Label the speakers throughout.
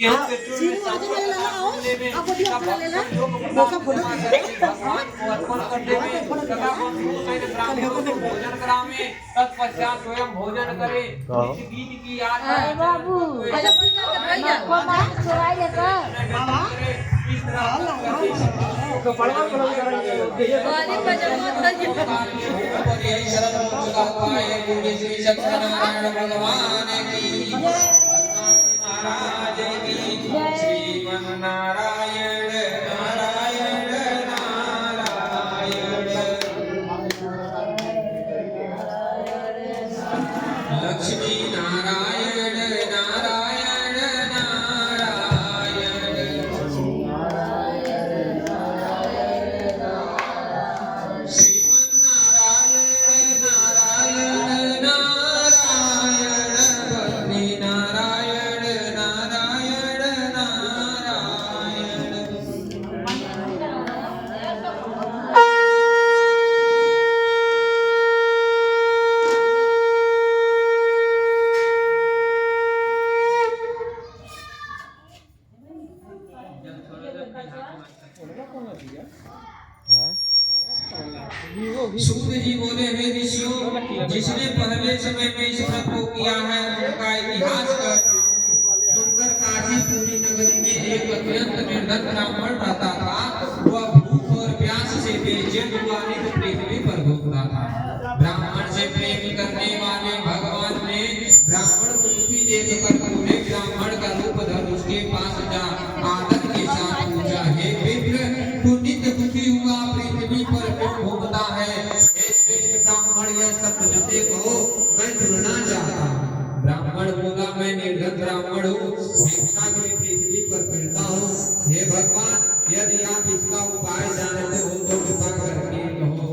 Speaker 1: गेहूं के चूर्ण में साबुत लेने का भक्त योग भगवान को अर्पण कर देवे तथा ब्राह्मणों को भोजन करावे तत्पश्चात स्वयं भोजन करे। इस गीत की याद है बाबू इस तरह तो पढ़वा करेंगे यही शरण मुक्ति पाए पूज्य श्री सत्यनारायण भगवान की महाराज की श्रीमन नारायण नारायण नारायण लक्ष्मी नारायण नारायण नारायण श्रीमन नारायण नारायण नारायण बन्नी नारायण नारायण नारायण सूत जी बोले हे ऋषियों जिसने पहले समय में इस व्रत को किया है उनका इतिहास कहता हूँ। सुंदर काशीपुरी नगरी में एक अत्यंत निर्धन ब्राह्मण रहता था। वह भूख और प्यास से बेचैन वाली पृथ्वी पर घूमता था। ब्राह्मण से प्रेम करने वाले भगवान ने ब्राह्मण को दुखी देखकर पूरे ब्राह्मण का रूप धर उसके पास जा आदर के साथ पूछा, हे विप्र तू नित्य दुखी हुआ पृथ्वी पर क्यों घूमता है? ब्राह्मण यह सब तुझसे कहो मैं सुनना चाहता हूँ। ब्राह्मण बोला मैं निर्धन ब्राह्मण हूँ, भिक्षा के लिए पृथ्वी पर फिरता हूँ। हे भगवान यदि आप इसका उपाय जानते हो तो कृपा करके कहो।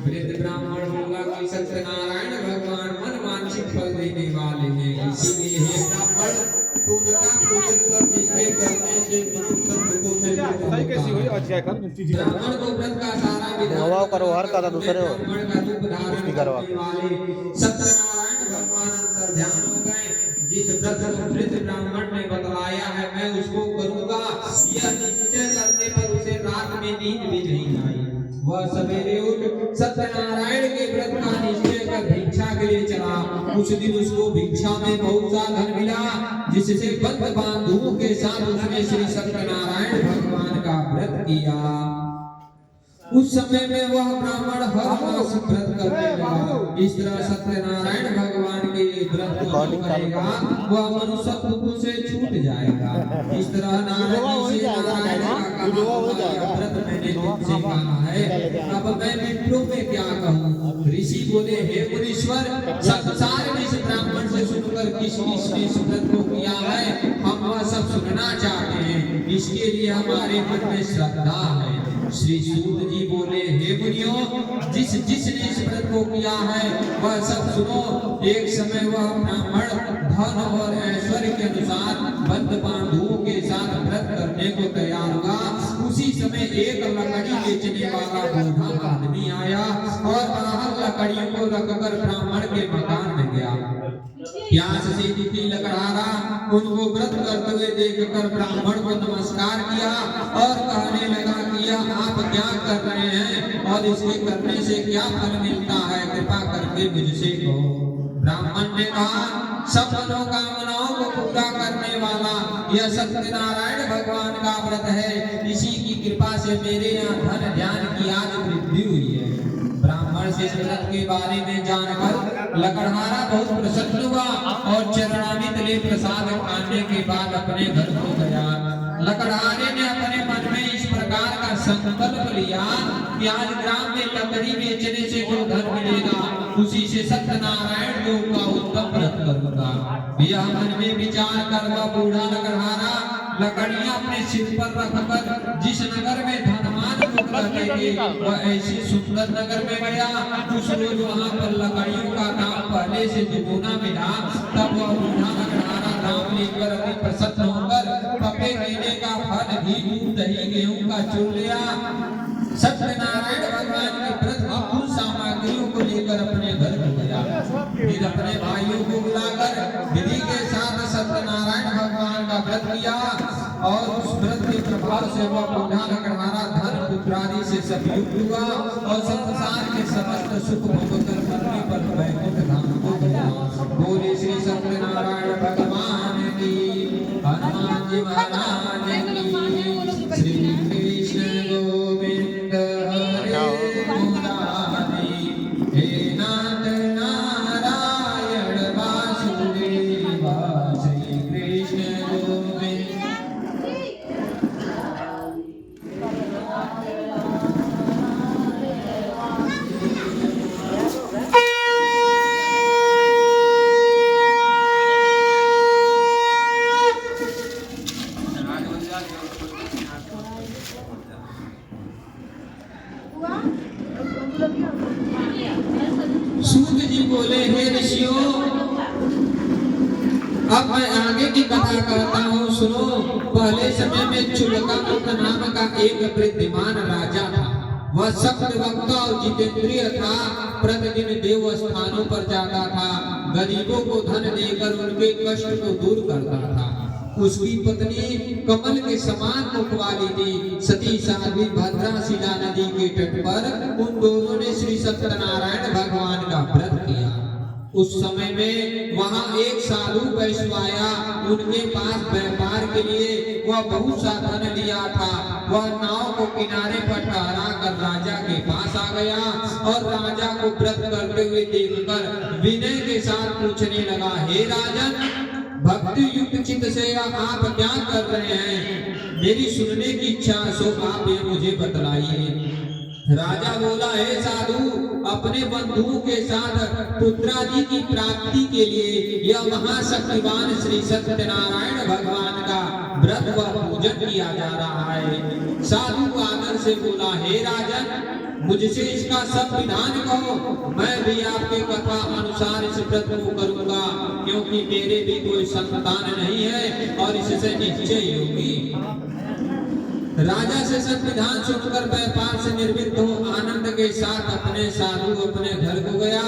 Speaker 1: वृद्ध ब्राह्मण बोला कि सत्यनारायण भगवान मन वांछित फल देने वाले हैं, इसीलिए हे ब्राह्मण तू उनका पूजन कर जिसके करने से मनुष्य दुखों से मुक्त होता है। ब्राह्मण को व्रत का सारा विधान
Speaker 2: करो हर का दूसरे हो
Speaker 1: कुछ करवा सत्यनारायण भगवान अंतर ध्यान हो गए। जिस व्रत को वृद्ध ब्राह्मण ने बतलाया है मैं उसको करूंगा, यह निश्चय करने पर उसे रात में नींद भी नहीं आई। वह सवेरे उठ सत्यनारायण के व्रत का निश्चय कर भिक्षा के लिए चला। उस दिन उसको भिक्षा में बहुत सा धन मिला, जिससे बंद बंधुओं के साथ उसने श्री सत्यनारायण भगवान का व्रत किया। उस समय में वह ब्राह्मण हर मास व्रत करने लगा। इस तरह सत्यनारायण भगवान के व्रत को जो करेगा वह मनुष्य दुखों से छूट जाएगा। इस तरह नारायण से नारायण का व्रत मैंने तुमसे कहा है, अब मैं विप्रों में क्या कहूँ? ऋषि बोले हे मुनीश्वर संसार में इस ब्राह्मण से सुनकर किस किसने इस व्रत को किया है हम वह सब सुनना चाहते हैं, इसके लिए हमारे मन में श्रद्धा है। श्री सूत जी बोले हे मुनियों जिसने इस व्रत को किया है वह सब सुनो। एक समय वह ब्राह्मण धन और ऐश्वर्य के अनुसार बंद बांधुओं के साथ व्रत करने को तैयार हुआ। उसी समय एक लकड़ी बेचने वाला बूढ़ा आदमी आया और बाहर लकड़ियों को रखकर ब्राह्मण के मकान में गया। प्यास से दुखी लकड़हारा उनको व्रत करते हुए देखकर ब्राह्मण को नमस्कार किया और कहने लगा कि यह आप क्या कर रहे हैं और इसके करने से क्या फल मिलता है, कृपा करके मुझसे कहो। ब्राह्मण ने कहा सब मनोकामनाओं को पूरा करने वाला यह सत्यनारायण भगवान का व्रत है, इसी की कृपा से मेरे यहाँ धन ध्यान की आज वृद्धि हुई है। ब्राह्मण से व्रत के बारे में जानकर लकड़हारा बहुत प्रसन्न हुआ और चरणामृत ले प्रसाद खाने के बाद अपने घर को गया। लकड़हारे ने अपने मन में इस प्रकार का संकल्प लिया कि आज ग्राम में लकड़ी बेचने से जो धन मिलेगा उसी से सत्यनारायण योग का उत्तम व्रत करूंगा। यह मन में विचार कर वह बूढ़ा लकड़हारा लकड़ियां अपने सिर पर रखकर जिस नगर में धनवान लोग रहते थे वह ऐसे सुंदर नगर में गया। कुछ रोज वहाँ पर लकड़ियों का काम पहले से दुगुना मिला। तब वह बूढ़ा लकड़हारा नाम लेकर अति प्रसन्न होकर पपे देने का फल घी दूध दही गेहूं का चुन लिया। सत्यनारायण भगवान के व्रत की कुल सामग्रियों को लेकर अपने घर को गया। फिर अपने भाइयों को बुलाकर विधि के साथ सत्यनारायण भगवान का व्रत किया और उस व्रत के प्रभाव से वह बूढ़ा लकड़हारा धन पुत्रादि से सब युक्त हुआ और संसार के समस्त सुख भोग कर मरने पर वैकुंठ धाम को गया। बोले श्री सत्यनारायण भगवान की, हनुमान जी महाराज की, श्री कृष्ण गोविंद हरे मुरारी, हे नाथ नारायण वासुदेवा, श्री कृष्ण गोविंद। सूत जी बोले, हे ऋषियों, अब मैं आगे की कथा कहता हूँ, सुनो। पहले समय में चुलकामुख नाम का एक वृद्धिमान राजा था। वह सत्य वक्ता और जितेंद्रिय था। प्रतिदिन देव स्थानों पर जाता था, गरीबों को धन देकर उनके कष्ट को दूर करता था। उसकी पत्नी कमल के समान मुख वाली थी। सती साध्वी भद्राशिला नदी के तट पर उन दोनों ने श्री सत्यनारायण भगवान का व्रत किया। उस समय में वहां एक साधु वैश्य आया। उनके पास व्यापार के लिए वह बहुत सा धन लिया था। वह नाव को किनारे पर ठहरा कर राजा के पास आ गया और राजा को व्रत करते हुए देखकर विनय के साथ पूछने लगा, हे राजन, भक्ति युक्त चित्त से आप क्या कर रहे हैं? मेरी सुनने की इच्छा, सो आप ये मुझे बतलाइए। राजा बोला, हे साधु, अपने बंधुओं के साथ पुत्रादि की प्राप्ति के लिए यह महाशक्तिवान श्री सत्यनारायण भगवान का व्रत व पूजन किया जा रहा है। साधु आदर से बोला, हे राजन, मुझसे इसका सब विधान कहो, मैं भी आपके कथा अनुसार इस व्रत को करूंगा, क्योंकि मेरे भी कोई संतान नहीं है और इससे निश्चय होगी। राजा से सब विधान सुनकर व्यापार से निर्वृत्त हो आनंद के साथ साधु अपने घर को गया।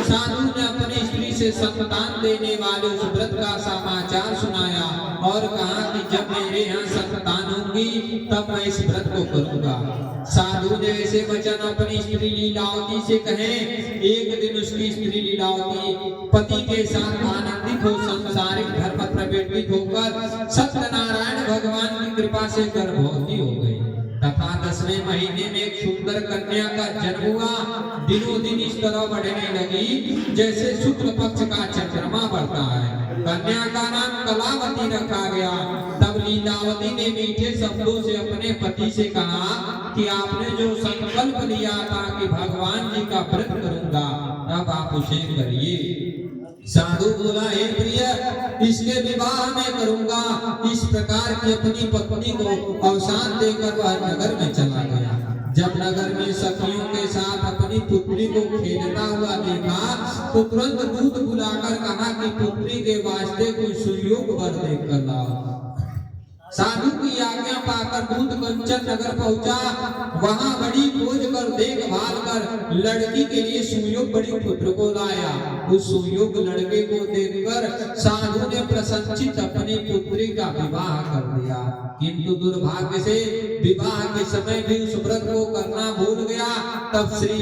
Speaker 1: साधु ने अपनी स्त्री से संतान देने वाले उस व्रत का समाचार सुनाया और कहा कि जब मेरे यहाँ संतान होंगी तब मैं इस व्रत को करूंगा। साधु ने ऐसे वचन अपनी स्त्री लीलावती से कहे। एक दिन उसकी स्त्री लीलावती पति के साथ आनंदित हो संसारिक धर्म प्रवृत्त होकर सत्यनारायण भगवान की कृपा से गर्भवती हो गई तथा 10वें महीने में एक सुंदर कन्या का जन्म हुआ। दिनों दिन इस तरह बढ़ने लगी जैसे शुक्ल पक्ष का चंद्रमा बढ़ता है। कन्या का नाम कलावती रखा गया। तब लीलावती ने मीठे शब्दों से अपने पति से कहा कि आपने जो संकल्प लिया था कि भगवान जी का व्रत करूंगा, अब आप उसे करिए। साधु बोला, हे प्रिय, इसके विवाह मैं करूंगा। इस प्रकार की अपनी पत्नी को अवसान देकर वह नगर में चला गया। जब नगर में सखियों के साथ अपनी पुत्री को खेलता हुआ देखा तो तुरंत दूत बुलाकर कहा कि पुत्री के वास्ते कोई सुयोग वर देख कर लाओ। साधु की आज्ञा पाकर दूत कंचन नगर पहुंचा। वहां बड़ी खोज कर देखभाल कर लड़की के लिए सुयोग बड़ी पुत्र को लाया। उस सुयोग लड़के को देखकर साधु ने प्रसन्नचित अपनी पुत्री का विवाह कर दिया, किंतु दुर्भाग्य से विवाह के समय भी उस व्रत को करना भूल गया। तब श्री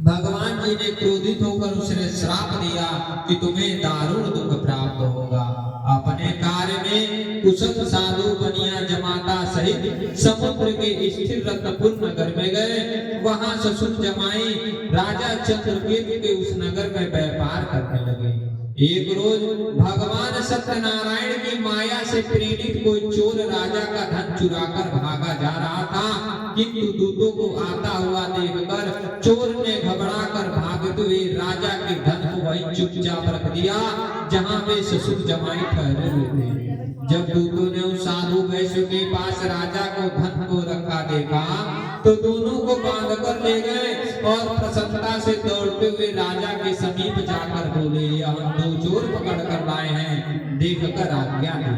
Speaker 1: भगवान जी ने क्रोधित होकर उसे श्राप दिया कि तुम्हें दारुण दुख प्राप्त होगा। अपने कार्य में कुशल साधु बनिया जमाता सहित समुद्र के स्थिर रत्नपुर नगर में गए। वहां ससुर जमाई राजा चंद्रकेतु के उस नगर में व्यापार करने लगे। एक रोज भगवान सत्यनारायण की माया से प्रेरित कोई चोर राजा का धन चुराकर भागा जा रहा था, किंतु दूतों को आता हुआ देखकर चोर ने घबराकर भागते हुए राजा के धन को वहीं चुपचाप रख दिया जहां वे ससुर जमाई ठहरे हुए थे। जब दूतों ने उस साधु वैश्य के पास राजा को धन को रखा देखा तो दोनों को बांध कर ले गए और प्रसन्नता से दौड़ते हुए राजा के समीप जाकर बोले, हम दो चोर पकड़ कर लाए हैं, देखकर आज्ञा दे।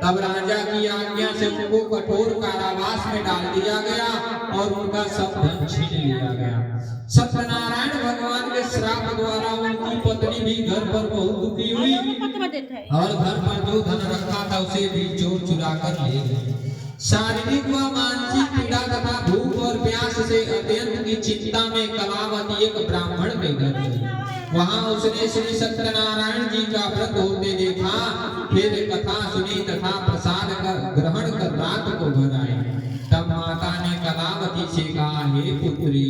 Speaker 1: तब राजा की आज्ञा से उनको कठोर कारावास में डाल दिया गया और उनका सब धन छीन लिया गया। सत्यनारायण भगवान के श्राप द्वारा उनकी पत्नी भी घर पर बहुत दुखी हुई और घर पर जो धन रखा था उसे भी चोर चुरा कर ले गए। शारीरिक व मानसिक पीड़ा तथा भूख और प्यास से अत्यंत की चिंता में कलावती एक ब्राह्मण के घर गई। वहां उसने श्री सत्यनारायण जी का व्रत होते देखा, फिर कथा सुनी तथा प्रसाद ग्रहण कर रात को घर आई। तब माता ने कलावती से कहा, हे पुत्री,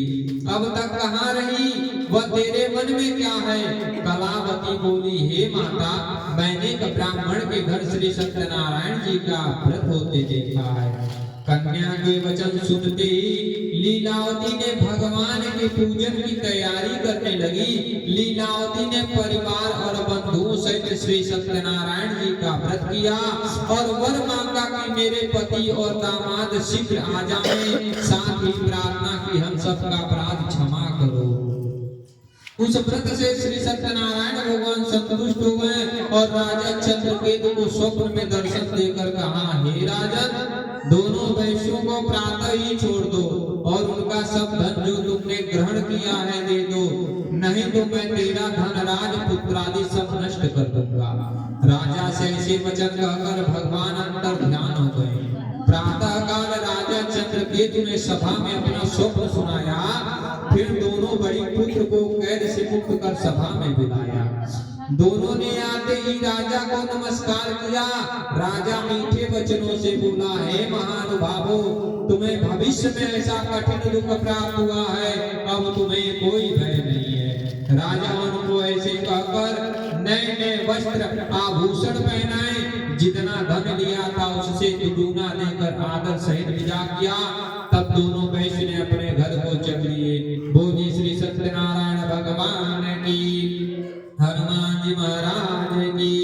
Speaker 1: अब तक कहाँ रही, वह तेरे मन में क्या है? कलावती बोली, हे माता, मैंने एक ब्राह्मण के घर श्री सत्यनारायण जी का व्रत होते देखा है। कन्या के वचन सुनते ही लीलावती ने भगवान के पूजन की तैयारी करने लगी। लीलावती ने परिवार और बंधुओं सहित श्री सत्यनारायण जी का व्रत किया और वर मांगा कि मेरे पति और दामाद शीघ्र आ जाएं, साथ ही प्रार्थना की हम सबका अपराध क्षमा करो। उस व्रत से श्री सत्यनारायण भगवान संतुष्ट हो गए और राजा चंद्रकेतु को स्वप्न में दर्शन देकर कहा, हे राजन, दोनों वैश्यों को प्रातः ही छोड़ दो और उनका सब धन जो तुमने ग्रहण किया है दे दो, नहीं तो मैं तेरा धन राज पुत्र आदि सब नष्ट कर दूंगा। राजा से ऐसे वचन कहकर भगवान अंतर ध्यान हो गए। प्रातः काल राजा चंद्रकेतु ने सभा में अपना स्वप्न सुनाया, फिर दोनों बड़ी पुत्र को कैद से मुक्त कर सभा में बुलाया। दोनों ने आते ही राजा को नमस्कार किया। राजा मीठे वचनों से बोला, हे महानुभावो, तुम्हें भविष्य में ऐसा कठिन दुख प्राप्त हुआ है, अब तुम्हें कोई भय नहीं है। राजा उनको ऐसे कहकर नए नए वस्त्र आभूषण पहनाए, जितना धन लिया था उससे दुगुना देकर आदर सहित विदा किया। तब दोनों वैश्य ने अपने घर को चल लिए। बोली श्री सत्यनारायण भगवान की, हनुमान जी महाराज की।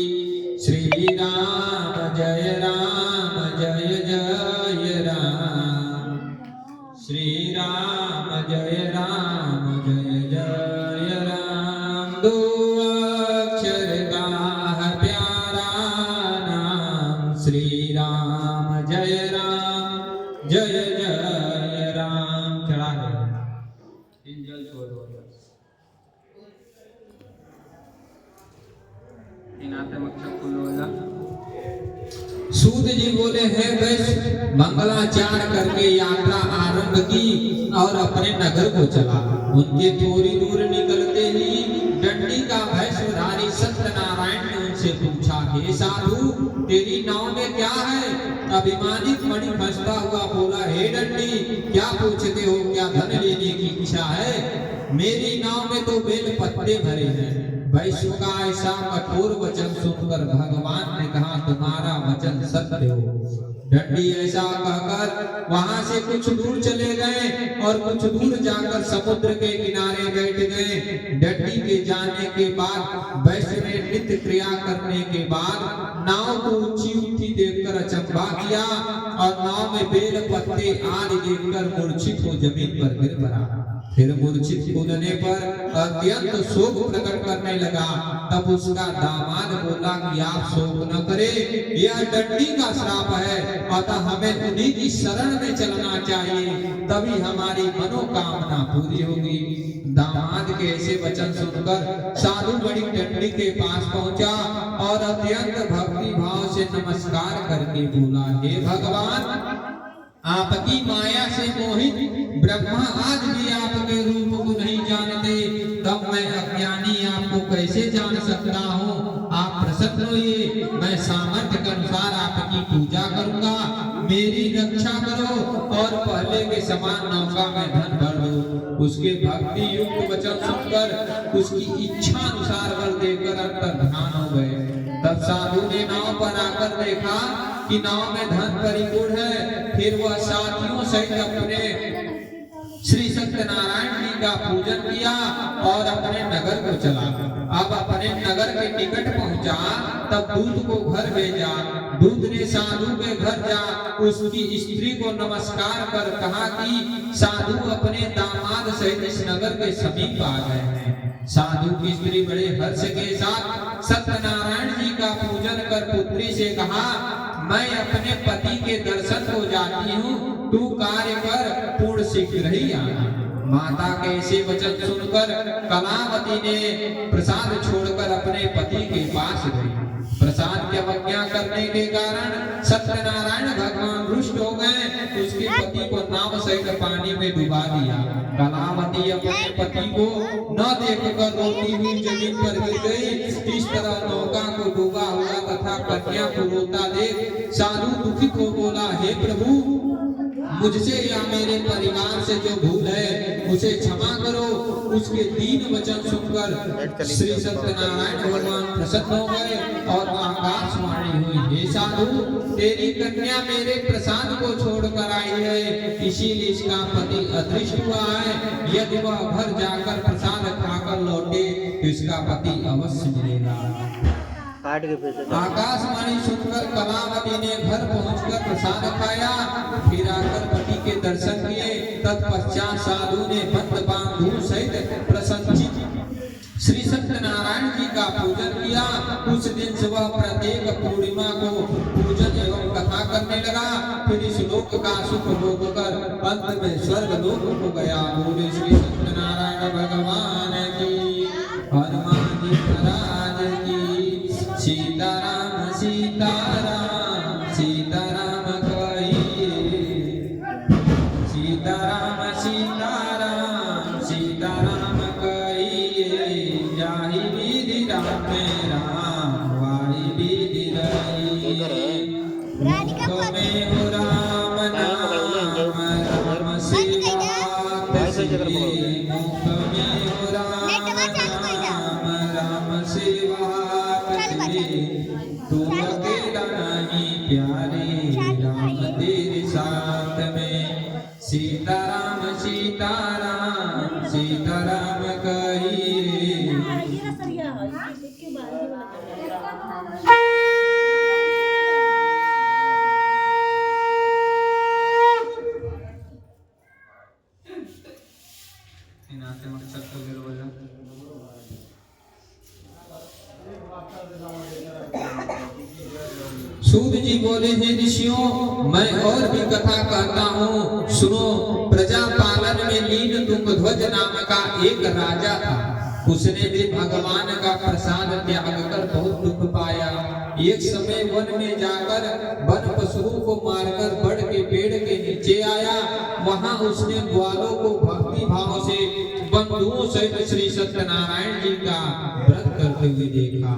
Speaker 1: श्री राम जय जय राम, श्री राम जय राम। दो अक्षर का है प्यारा नाम, श्री राम जय राम। चढ़ा दो, इन जल छोड़ दो। सूत जी बोले, है वैश्य, मंगलाचार करके यात्रा आरंभ की और अपने नगर को चला। उनके थोड़ी दूर निकलते ही डंडी का भैंसधारी सत्यनारायण ने उनसे पूछा, हे साधु, तेरी नाव में क्या है? अभिमानित मणि फंसता हुआ बोला, हे डंडी, क्या पूछते हो? क्या धन लेने की इच्छा है? मेरी नाव में तो बेल पत्ते भरे हैं। वैश्य का ऐसा कठोर वचन सुनकर भगवान ने कहा, तुम्हारा वचन सत्य हो। डंडी ऐसा कहकर वहां से कुछ दूर चले गए और कुछ दूर जाकर समुद्र के किनारे बैठ गए। डंडी के जाने के बाद वैश्य ने नित्य क्रिया करने के बाद नाव को ऊंची ऊंची देखकर अचंभा किया और नाव में बेल पत्ते आदि देखकर मूर्छित हो जमीन पर गिर पड़ा। फिर मूर्छित कूदने पर अत्यंत शोक प्रकट करने लगा। तब उसका दामाद बोला कि आप शोक न करें, यह डंडी का श्राप है, अतः हमें उन्हीं की शरण में चलना चाहिए, तभी हमारी मनोकामना पूरी होगी। दामाद के ऐसे वचन सुनकर साधु बड़ी डंडी के पास पहुंचा और अत्यंत भक्ति भाव से नमस्कार करके बोला, हे भगवान, आपकी माया से मोहित ब्रह्मा आज भी आपके रूप को नहीं जानते, तब मैं अज्ञानी आपको कैसे जान सकता हूँ? आप प्रसन्न होइए, मैं सामर्थ्य के अनुसार आपकी पूजा करूंगा, मेरी रक्षा करो और पहले के समान नौका में धन भर दो। उसके भक्ति युक्त वचन सुनकर उसकी इच्छा अनुसार वर देकर अंतर ध्यान हो गए। तब साधु ने नाव पर आकर देखा कि नाव में धन परिपूर्ण है। फिर वह साथियों सहित अपने श्री सत्यनारायण जी का पूजन किया और अपने नगर को चला। अब अपने नगर के निकट पहुंचा, तब दूत को घर भेजा। दूत ने साधु के घर जा उसकी स्त्री को नमस्कार कर कहा कि साधु अपने दामाद सहित इस नगर के समीप आ गए हैं। साधु की स्त्री बड़े हर्ष के साथ सत्यनारायण जी का पूजन कर पुत्री से कहा, मैं अपने पति के दर्शन को जाती हूँ, तू कार्य कर, पूर्ण शीघ्र ही आना। माता के ऐसे वचन सुनकर कलावती ने प्रसाद छोड़कर अपने पति के पास गई। प्रसाद की अवज्ञा करने के कारण सत्यनारायण भगवान रुष्ट हो गए। उसके पति को नाव सहित पानी में डुबा दिया। कलावती अपने पति को न देखकर रोती हुई जमीन पर गिर गई। इस तरह नौका को डूबा हुआ तथा कन्या को रोता देख साधु दुखित हो बोला, हे प्रभु, मुझसे या मेरे परिवार से जो भूल है उसे क्षमा करो। उसके 3 वचन सुनकर श्री सत्यनारायण भगवान प्रसन्न हो गए और आकाशवाणी हुई, हे साधु, तेरी कन्या मेरे प्रसाद को छोड़कर आई है, इसीलिए इसका पति अदृश्य हुआ है। यदि वह घर जाकर प्रसाद खाकर लौटे तो इसका पति अवश्य मिलेगा। आकाशवाणी सुनकर कलावती ने घर पहुंचकर प्रसाद खाया, फिर आकर पति के दर्शन किए। तत्पश्चात साधु ने बंद बांधु सहित प्रसन्नचित्त श्री सत्यनारायण जी का पूजन किया। उस दिन से वह प्रत्येक पूर्णिमा को पूजन एवं कथा करने लगा। फिर इस लोक का सुख भोग कर अंत में स्वर्ग लोक को गया। बोले श्री सत्यनारायण भगवान की, हनुमान जी महाराज की। सीताराम सीताराम सीताराम कहिए, सीताराम सीताराम सीताराम कहिए। जाहि विधि राम राम वाहि विधि रहिए। मुख में हो राम नाम राम सेवा कहिए। मुख में हो राम नाम राम सेवा तू अकेला नहीं प्यारे, राम तेरे साथ में। सीताराम सीताराम सीताराम कहिए। सूत जी बोले, हे ऋषियों, मैं और भी कथा कहता हूँ, सुनो। प्रजा पालन में लीन तुंगध्वज नाम का एक राजा था। उसने भी भगवान का प्रसाद त्याग कर बहुत दुख पाया। एक समय वन में जाकर वन पशुओं को मारकर बड़ के पेड़ के नीचे आया। वहां उसने ग्वालों को भक्ति भाव से बंधुओं सहित श्री सत्यनारायण जी का व्रत करते हुए देखा।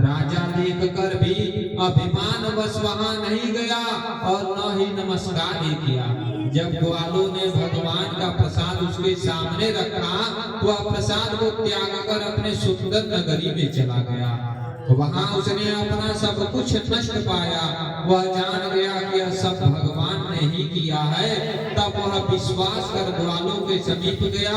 Speaker 1: राजा देखकर भी अभिमान वश वहां नहीं गया और न ही नमस्कार ही किया। जब ग्वालों ने भगवान का प्रसाद उसके सामने रखा, वह प्रसाद को त्याग कर अपने सुंदर नगरी में चला गया। वहां उसने अपना सब कुछ नष्ट पाया। वह जान गया कि यह सब भगवान ने ही किया है। तब वह विश्वास कर ग्वालों के समीप गया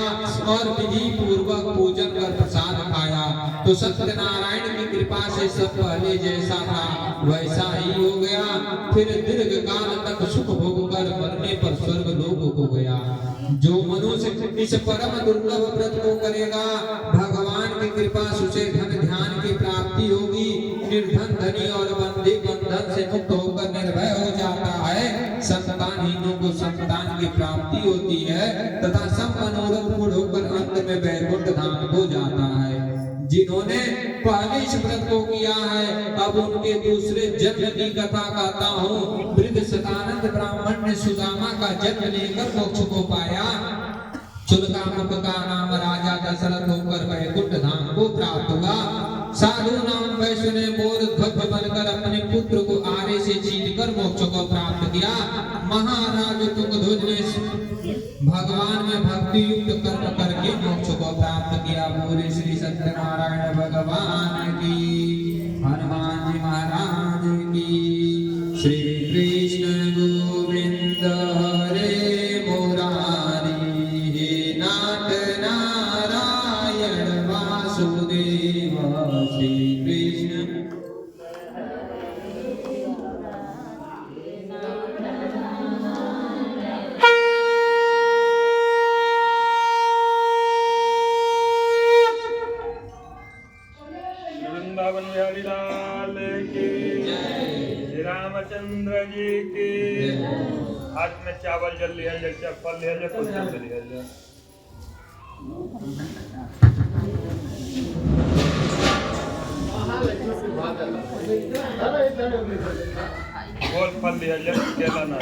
Speaker 1: और विधि पूर्वक पूजन कर प्रसाद खाया। तो सत्यनारायण की कृपा से सब पहले जैसा था वैसा ही हो गया। फिर दीर्घ काल तक सुख भोग कर मरने पर स्वर्ग लोक को गया। जो मनुष्य इस परम दुर्लभ व्रत को करेगा, भगवान की कृपा से उसे धन ध्यान की प्राप्ति होगी। निर्धन धनी और बंदी बंधन से मुक्त होकर निर्भय हो जाता है। संतानहीनों को संतान की प्राप्ति होती है तथा सब मनोरथ पूर्ण होकर अंत में वैकुंठ धाम को जाता है। जिन्होंने पहले इस व्रत को किया है, अब उनके दूसरे जन्म की कथा कहता हूँ। वृद्ध सदानंद ब्राह्मण ने सुदामा का जन्म लेकर मोक्ष को पाया। चुलका मुख का नाम राजा दशरथ होकर वैकुंठ धाम को प्राप्त हुआ। साधु नाम वैश्य ने मोर ध्वज बनकर अपने पुत्र को आरे से छीनकर मोक्ष को प्राप्त किया। महाराज तुंगध्वज ने भगवान में भक्ति युक्त कर्म करके मोक्ष को प्राप्त किया। बोले श्री सत्यनारायण भगवान की, हनुमान जी महाराज की। श्री कृष्ण गोविंद हरे मुरारी, हे नाथ नारायण वासुदेव। श्री कृष्ण
Speaker 2: वृंदावन बिहारी लाल की जय, रामचंद्र जी की। हाथ में चावल जल लिया, फल लिया, कुछ जल लिया। बोल फल दिया जब केला ना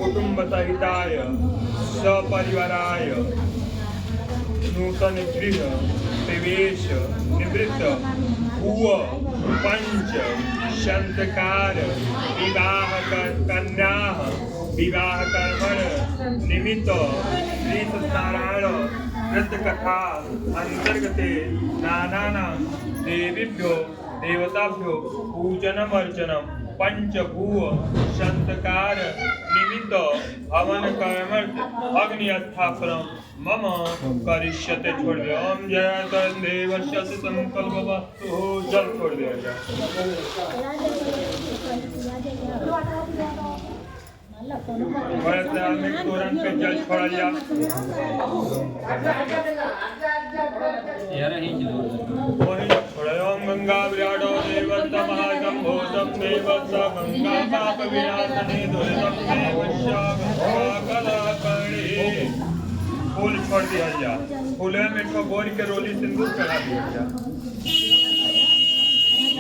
Speaker 2: कुटुंब सहिताय सपरिवाराय नूतन गृह प्रवेश निवृत्त भूव पंच संस्कार विवाह कन्या विवाह कर्मण निमित्त श्री सत्यनारायण व्रत कथा अंतर्गते नाना देवीभ्यो देवताभ्यो पूजनम अर्चनम पंचभूव संस्कार निमित्त हवन कर्म अग्नि स्थापनम मम करिष्यते छोड़ दे ओम जय देवस्य संकल्प वस्तु जल छोड़ दिया जाए में तुरंत पे जल छोड़ा जा वही छोड़ा ओम गंगा विराडो देवत महागंभोतम देवत गंगा पाप विनाशने दुरितम देवस्य गंगा कलकणी फूल छोड़ दिया जा फूल में ठो बोर के रोली सिंदूर चढ़ा दिया जा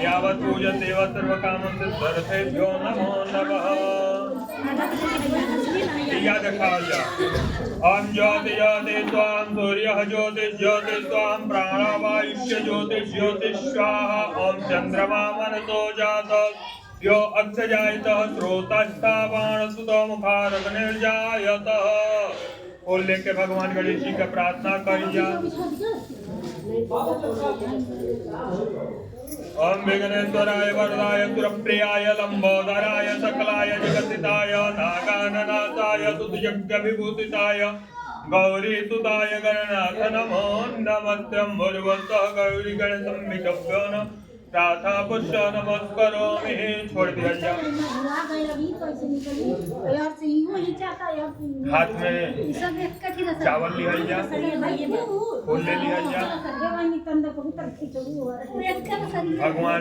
Speaker 2: यावत पूजन देव सर्व कामं सिद्धर्थेभ्यो नमो नमः याद खाओ जा ओम ज्योति ज्योति त्वां सूर्यः ज्योति त्वां प्राणवायुष्य ज्योति स्वाहा ओम चंद्रमा मनसो जातः यो अक्ष जायतः स्रोतस्तावान सुतो मुखारग्निर्जायतः फूल लेके भगवान गणेश जी का प्रार्थना करिया ओम विघ्नेश्वराय वरदाय सुरप्रियाय लंबोदराय सकलाय जगतिताय नागाननाथाय तुतयज्ञ विभूतिताय गौरी सुताय गणनाथ नमो नमस्तं भुर्वन्तः गौरी गणसंविकभ्यो न राधा पुष्य नमस्करोमि छोड़ दिया जा हाथ में चावल लिया जा फूल ले लिया जा भगवान